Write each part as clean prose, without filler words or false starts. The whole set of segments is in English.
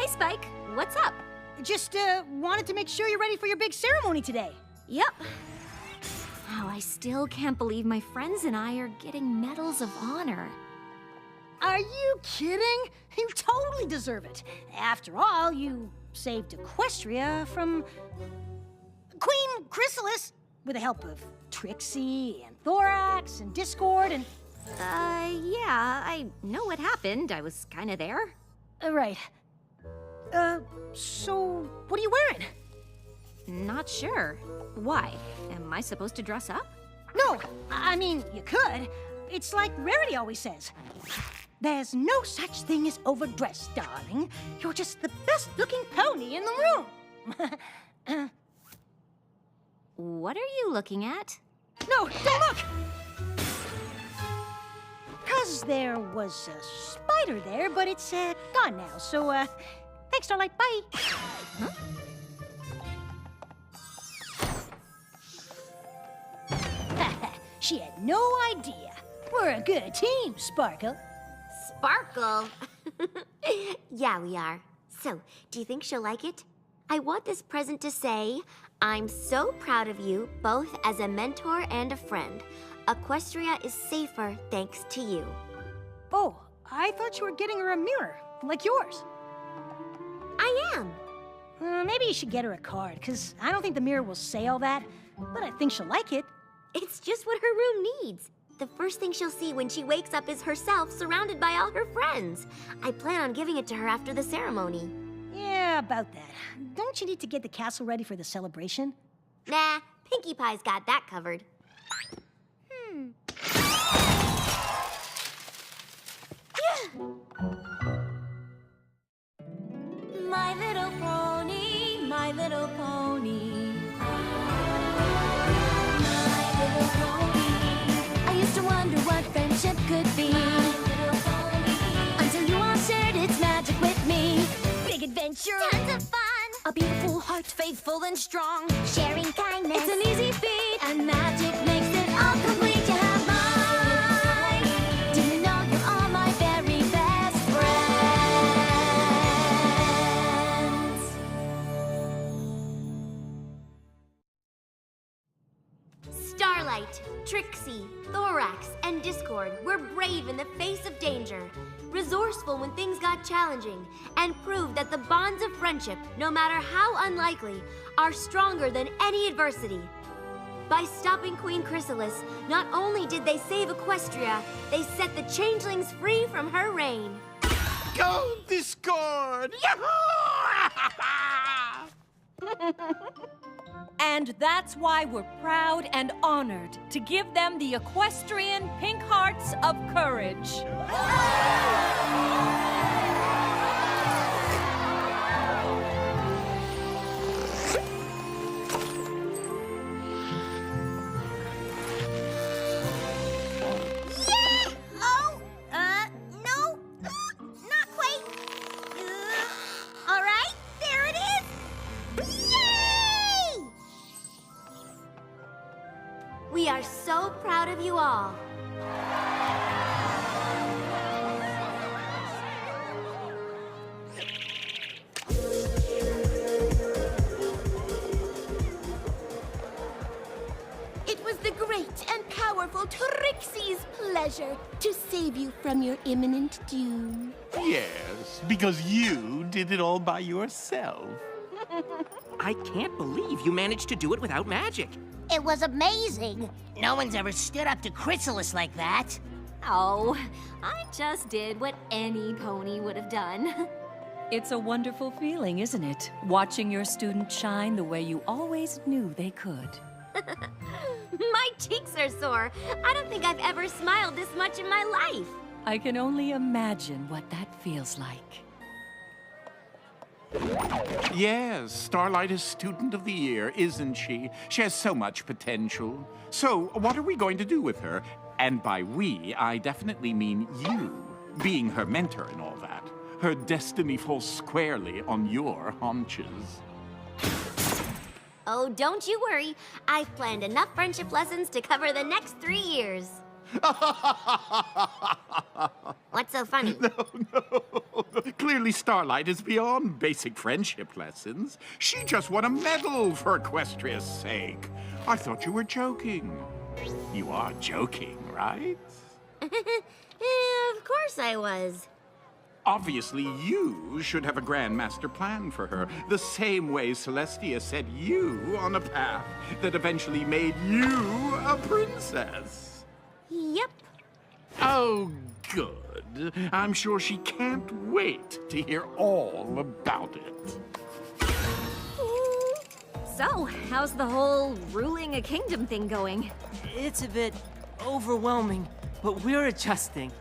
Spike. What's up? Just, wanted to make sure you're ready for your big ceremony today. Yep. Oh, I still can't believe my friends and I are getting medals of honor. Are you kidding? You totally deserve it. After all, you saved Equestria from Queen Chrysalis with the help of Trixie and Thorax and Discord and... Yeah, I know what happened. I was kinda there. Right. So what are you wearing? Not sure. Why? Am I supposed to dress up? No, I mean, you could. It's like Rarity always says. There's no such thing as overdressed, darling. You're just the best-looking pony in the room. What are you looking at? No, don't look! 'Cause there was a spider there, but it's, gone now. So, thanks, Starlight. Bye. Huh? She had no idea. We're a good team, Sparkle. Sparkle? Yeah, we are. So, do you think she'll like it? I want this present to say, I'm so proud of you, both as a mentor and a friend. Equestria is safer thanks to you. Oh, I thought you were getting her a mirror, like yours. I am. Maybe you should get her a card, because I don't think the mirror will say all that, but I think she'll like it. It's just what her room needs. The first thing she'll see when she wakes up is herself surrounded by all her friends. I plan on giving it to her after the ceremony. Yeah, about that. Don't you need to get the castle ready for the celebration? Nah, Pinkie Pie's got that covered. My little pony, my little pony. My little pony. I used to wonder what friendship could be. My little pony. Until you all shared its magic with me. Big adventure. Tons of fun. A beautiful heart, faithful and strong. Sharing kindness. It's an easy feat. And magic makes it all complete. You have mine. Do you know you're all my very best friends? Starlight, Trixie, Thorax, and Discord were brave in the face of danger, resourceful when things got challenging, and proved that the bonds of friendship, no matter how unlikely, are stronger than any adversity. By stopping Queen Chrysalis, not only did they save Equestria, they set the changelings free from her reign. Go, Discord! And that's why we're proud and honored to give them the Equestrian Pink Hearts of Courage. No, not quite. All right, there it is. Yay! We are so proud of you all. It was the great and powerful Trixie's pleasure to save you from your imminent doom. Yes, because you did it all by yourself. I can't believe you managed to do it without magic. It was amazing. No one's ever stood up to Chrysalis like that. Oh, I just did what any pony would have done. It's a wonderful feeling, isn't it? Watching your students shine the way you always knew they could. My cheeks are sore. I don't think I've ever smiled this much in my life. I can only imagine what that feels like. Yes, Starlight is Student of the Year, isn't she? She has so much potential. So, what are we going to do with her? And by we, I definitely mean you, being her mentor and all that. Her destiny falls squarely on your haunches. Oh, don't you worry. I've planned enough friendship lessons to cover the next 3 years. What's so funny? No. Clearly Surely Starlight is beyond basic friendship lessons. She just won a medal for Equestria's sake. I thought you were joking. You are joking, right? Of course I was. Obviously, you should have a grand master plan for her, the same way Celestia set you on a path that eventually made you a princess. Yep. Oh, good. I'm sure she can't wait to hear all about it. So, how's the whole ruling a kingdom thing going? It's a bit overwhelming, but we're adjusting.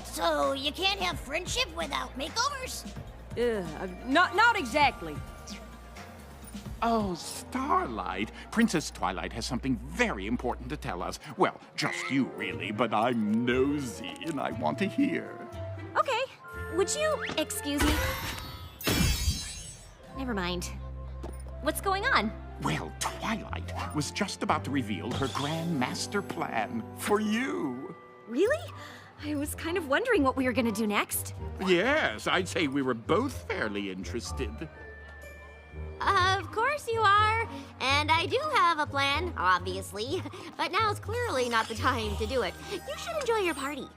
So you can't have friendship without makeovers? Not exactly. Oh, Starlight. Princess Twilight has something very important to tell us. Well, just you, really, but I'm nosy and I want to hear. Okay, would you excuse me? Never mind. What's going on? Well, Twilight was just about to reveal her grand master plan for you. Really? I was kind of wondering what we were gonna do next. Yes, I'd say we were both fairly interested. Of course you are. And I do have a plan, obviously. But now's clearly not the time to do it. You should enjoy your party.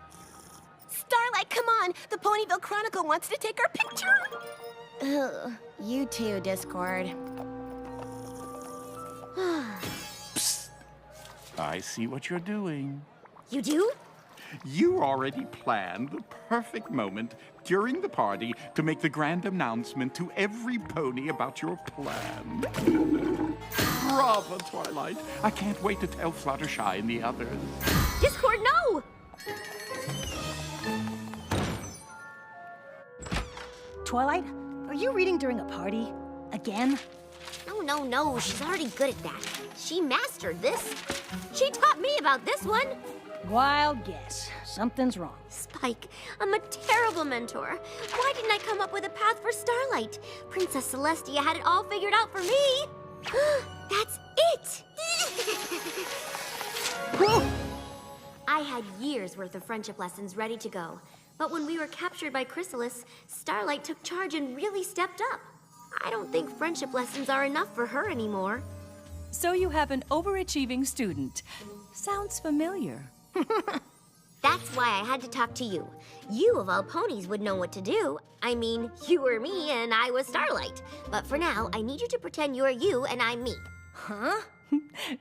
Starlight, come on! The Ponyville Chronicle wants to take our picture! Ugh, you too, Discord. I see what you're doing. You do? You already planned the perfect moment during the party to make the grand announcement to every pony about your plan. Bravo, Twilight. I can't wait to tell Fluttershy and the others. Discord, no! Twilight, are you reading during a party? Again? No. She's already good at that. She mastered this. She taught me about this one. Wild guess. Something's wrong. Spike, I'm a terrible mentor. Why didn't I come up with a path for Starlight? Princess Celestia had it all figured out for me. That's it! I had years worth of friendship lessons ready to go. But when we were captured by Chrysalis, Starlight took charge and really stepped up. I don't think friendship lessons are enough for her anymore. So you have an overachieving student. Sounds familiar. That's why I had to talk to you. You, of all ponies, would know what to do. I mean, you were me and I was Starlight. But for now, I need you to pretend you're you and I'm me. Huh?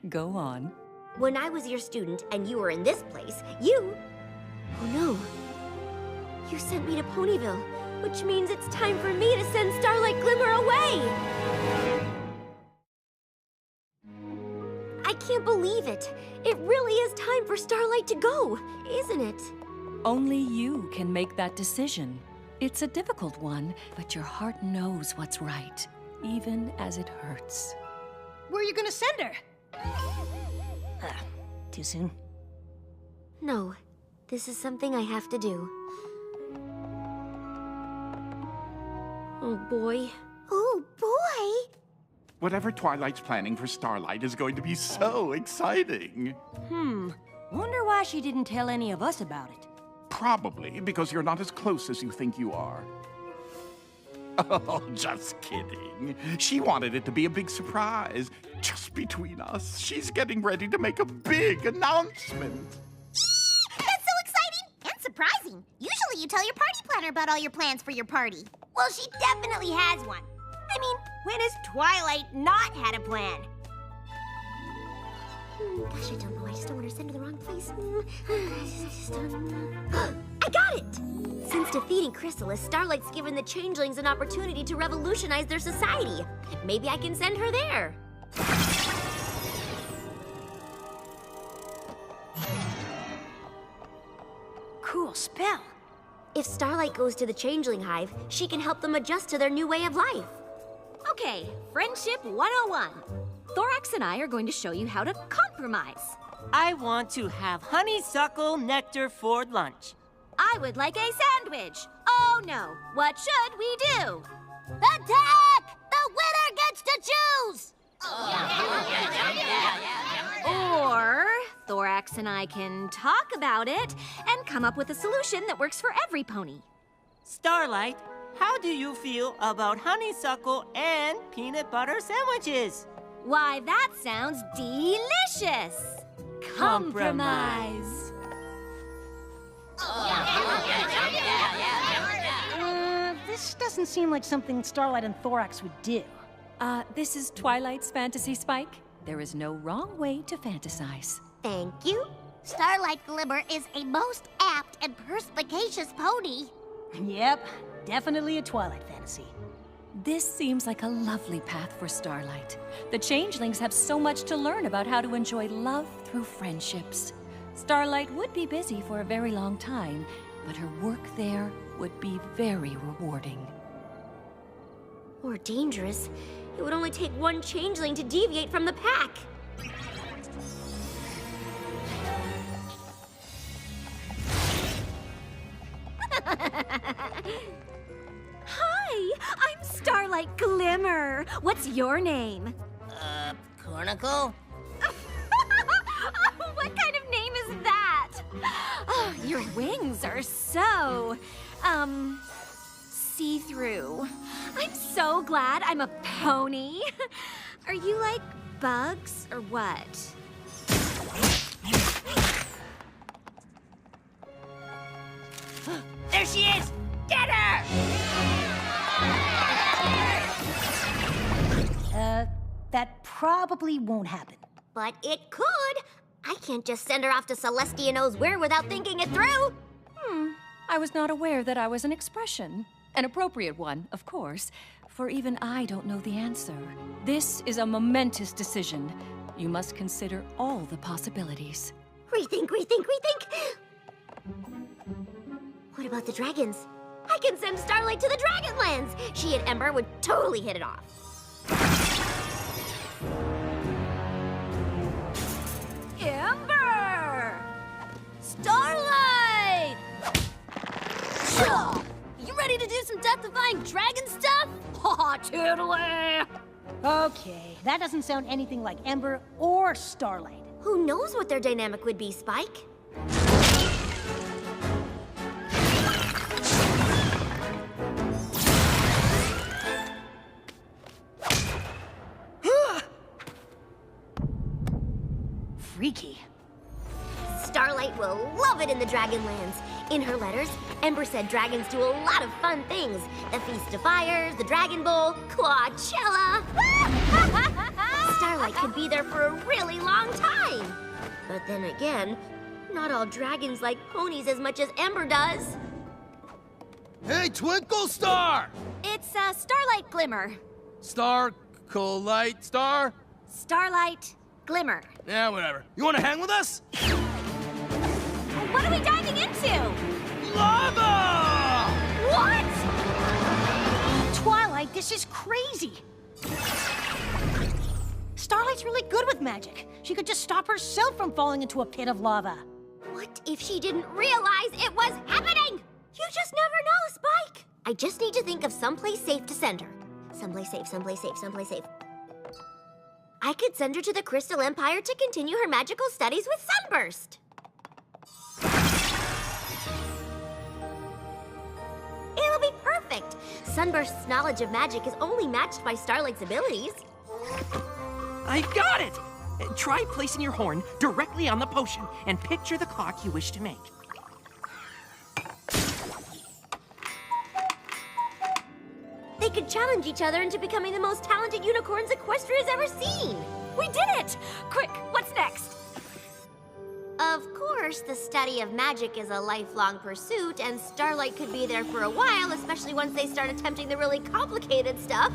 Go on. When I was your student and you were in this place, you... Oh no. You sent me to Ponyville, which means it's time for me to send Starlight Glimmer away. I can't believe it. It really is time for Starlight to go, isn't it? Only you can make that decision. It's a difficult one, but your heart knows what's right, even as it hurts. Where are you gonna send her? Too soon? No, this is something I have to do. Oh boy. Oh, boy! Whatever Twilight's planning for Starlight is going to be so exciting. Wonder why she didn't tell any of us about it. Probably because you're not as close as you think you are. Oh, just kidding. She wanted it to be a big surprise. Just between us, she's getting ready to make a big announcement. That's so exciting and surprising. Usually you tell your party planner about all your plans for your party. Well, she definitely has one. I mean, when has Twilight not had a plan? Gosh, I don't know. I just don't want to send her the wrong place. I got it! Since defeating Chrysalis, Starlight's given the Changelings an opportunity to revolutionize their society. Maybe I can send her there. Cool spell. If Starlight goes to the Changeling Hive, she can help them adjust to their new way of life. Okay, Friendship 101. Thorax and I are going to show you how to compromise. I want to have honeysuckle nectar for lunch. I would like a sandwich. Oh no, what should we do? Attack! The winner gets to choose! Or Thorax and I can talk about it and come up with a solution that works for every pony. Starlight, how do you feel about honeysuckle and peanut butter sandwiches? Why, that sounds delicious! Compromise. This doesn't seem like something Starlight and Thorax would do. This is Twilight's fantasy, Spike. There is no wrong way to fantasize. Thank you. Starlight Glimmer is a most apt and perspicacious pony. Yep, definitely a Twilight fantasy. This seems like a lovely path for Starlight. The changelings have so much to learn about how to enjoy love through friendships. Starlight would be busy for a very long time, but her work there would be very rewarding. Or dangerous. It would only take one changeling to deviate from the pack. Hi, I'm Starlight Glimmer. What's your name? Cornicle? What kind of name is that? Oh, your wings are so, see-through. I'm so glad I'm a pony. Are you like bugs or what? There she is! Get her! That probably won't happen. But it could. I can't just send her off to Celestia knows where without thinking it through. I was not aware that I was an expression. An appropriate one, of course, for even I don't know the answer. This is a momentous decision. You must consider all the possibilities. Rethink. What about the dragons? I can send Starlight to the Dragonlands. She and Ember would totally hit it off. Ember! Starlight! You ready to do some death-defying dragon stuff? Aw, totally! Okay, that doesn't sound anything like Ember or Starlight. Who knows what their dynamic would be, Spike? Freaky. Starlight will love it in the Dragonlands. In her letters, Ember said dragons do a lot of fun things. The Feast of Fires, the Dragon Bowl, Clawchella. Starlight could be there for a really long time. But then again, not all dragons like ponies as much as Ember does. Hey, Twinkle Star! It's, Starlight Glimmer. Star, Light, Star? Starlight Glimmer. Yeah, whatever. You want to hang with us? What are we diving into? Lava! What? Twilight, this is crazy. Starlight's really good with magic. She could just stop herself from falling into a pit of lava. What if she didn't realize it was happening? You just never know, Spike. I just need to think of someplace safe to send her. Someplace safe. I could send her to the Crystal Empire to continue her magical studies with Sunburst. It'll be perfect. Sunburst's knowledge of magic is only matched by Starlight's abilities. I got it! Try placing your horn directly on the potion and picture the clock you wish to make. They could challenge each other into becoming the most talented unicorns Equestria's ever seen. We did it! Quick, what's next? Of course, the study of magic is a lifelong pursuit, and Starlight could be there for a while, especially once they start attempting the really complicated stuff.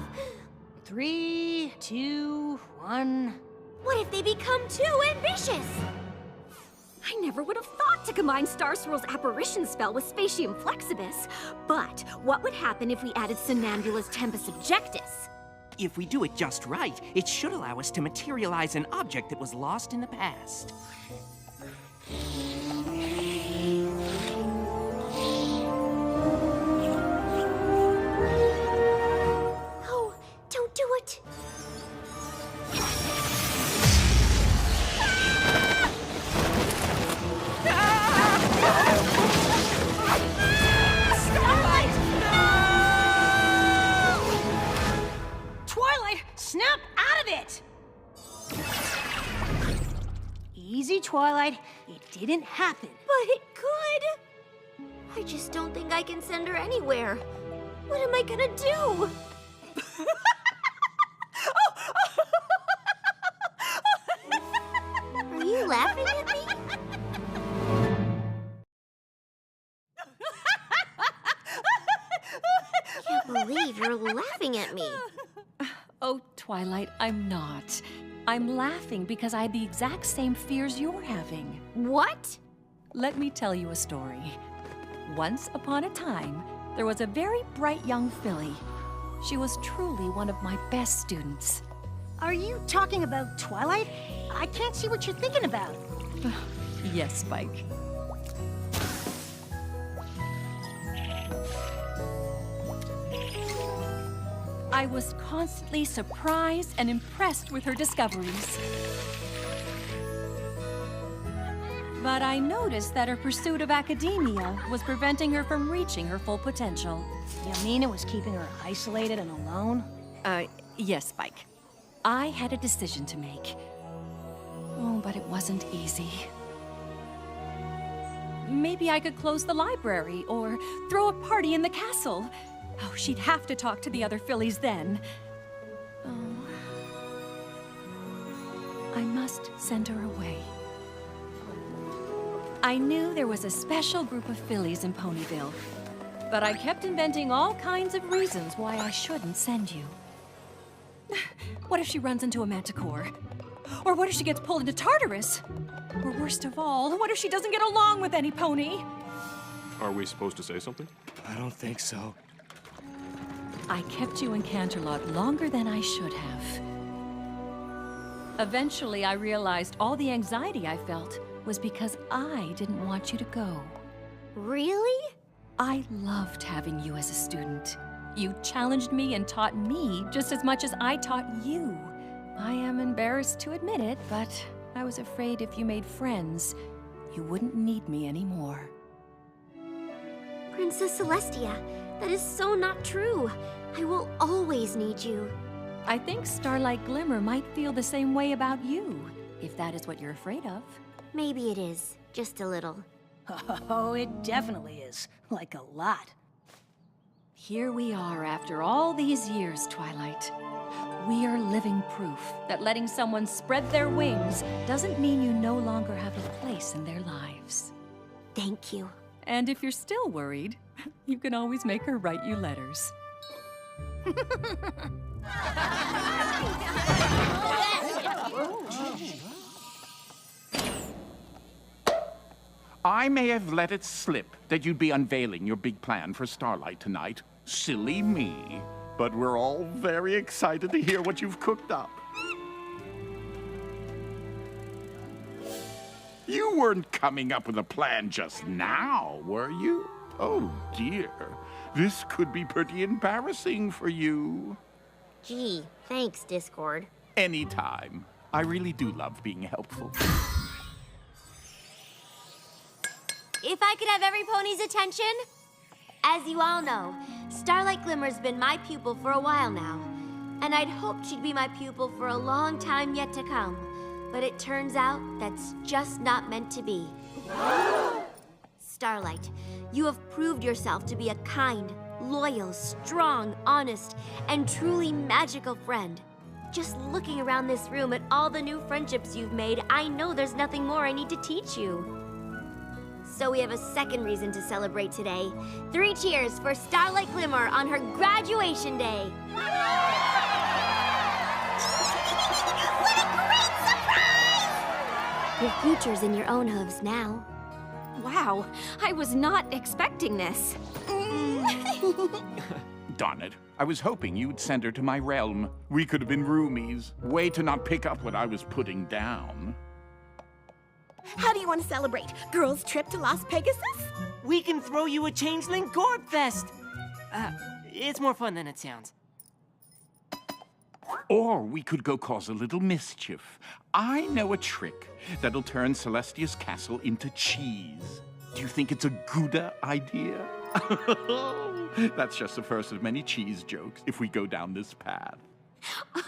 3, 2, 1. What if they become too ambitious? I never would have thought to combine Star Swirl's apparition spell with Spatium Flexibus. But what would happen if we added Somnambula's Tempus Objectus? If we do it just right, it should allow us to materialize an object that was lost in the past. Oh, don't do it. Starlight! No! Twilight. It didn't happen. But it could. I just don't think I can send her anywhere. What am I gonna do? Are you laughing at me? Can't believe you're laughing at me. Oh, Twilight, I'm not. I'm laughing because I had the exact same fears you're having. What? Let me tell you a story. Once upon a time, there was a very bright young filly. She was truly one of my best students. Are you talking about Twilight? I can't see what you're thinking about. Yes, Spike. I was constantly surprised and impressed with her discoveries. But I noticed that her pursuit of academia was preventing her from reaching her full potential. You mean it was keeping her isolated and alone? Yes, Spike. I had a decision to make. Oh, but it wasn't easy. Maybe I could close the library or throw a party in the castle. Oh, she'd have to talk to the other fillies then. Oh. I must send her away. I knew there was a special group of fillies in Ponyville, but I kept inventing all kinds of reasons why I shouldn't send you. What if she runs into a manticore? Or what if she gets pulled into Tartarus? Or worst of all, what if she doesn't get along with any pony? Are we supposed to say something? I don't think so. I kept you in Canterlot longer than I should have. Eventually, I realized all the anxiety I felt was because I didn't want you to go. Really? I loved having you as a student. You challenged me and taught me just as much as I taught you. I am embarrassed to admit it, but I was afraid if you made friends, you wouldn't need me anymore. Princess Celestia, that is so not true. I will always need you. I think Starlight Glimmer might feel the same way about you, if that is what you're afraid of. Maybe it is, just a little. Oh, it definitely is. Like a lot. Here we are after all these years, Twilight. We are living proof that letting someone spread their wings doesn't mean you no longer have a place in their lives. Thank you. And if you're still worried, you can always make her write you letters. I may have let it slip that you'd be unveiling your big plan for Starlight tonight. Silly me. But we're all very excited to hear what you've cooked up. You weren't coming up with a plan just now, were you? Oh, dear. This could be pretty embarrassing for you. Gee, thanks, Discord. Anytime. I really do love being helpful. If I could have every pony's attention? As you all know, Starlight Glimmer's been my pupil for a while now. And I'd hoped she'd be my pupil for a long time yet to come. But it turns out that's just not meant to be. Starlight, you have proved yourself to be a kind, loyal, strong, honest, and truly magical friend. Just looking around this room at all the new friendships you've made, I know there's nothing more I need to teach you. So we have a second reason to celebrate today. 3 cheers for Starlight Glimmer on her graduation day. What a great surprise! Your future's in your own hooves now. Wow, I was not expecting this. Darn it. I was hoping you'd send her to my realm. We could have been roomies. Way to not pick up what I was putting down. How do you want to celebrate? Girls' trip to Las Pegasus? We can throw you a Changeling Gourd Fest! It's more fun than it sounds. Or we could go cause a little mischief. I know a trick that'll turn Celestia's castle into cheese. Do you think it's a good idea? That's just the first of many cheese jokes if we go down this path.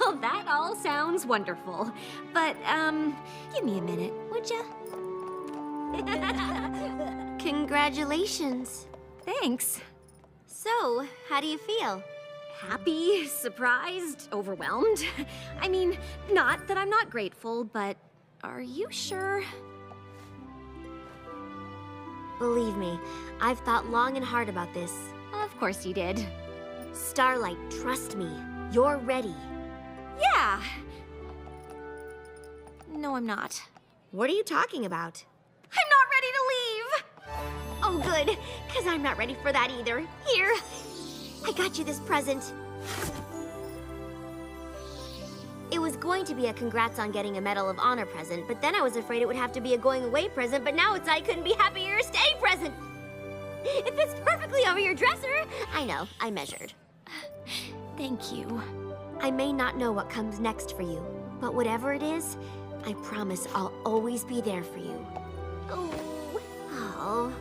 Oh, that all sounds wonderful. But, give me a minute, would ya? Congratulations. Thanks. So, how do you feel? Happy, surprised, overwhelmed. I mean, not that I'm not grateful, but are you sure? Believe me, I've thought long and hard about this. Of course you did. Starlight, trust me. You're ready. Yeah. No, I'm not. What are you talking about? I'm not ready to leave! Oh, good, because I'm not ready for that either. Here, I got you this present. It was going to be a congrats on getting a Medal of Honor present, but then I was afraid it would have to be a going away present, but now it's I couldn't be happier stay present. It fits perfectly over your dresser. I know, I measured. Thank you. I may not know what comes next for you, but whatever it is, I promise I'll always be there for you. Oh.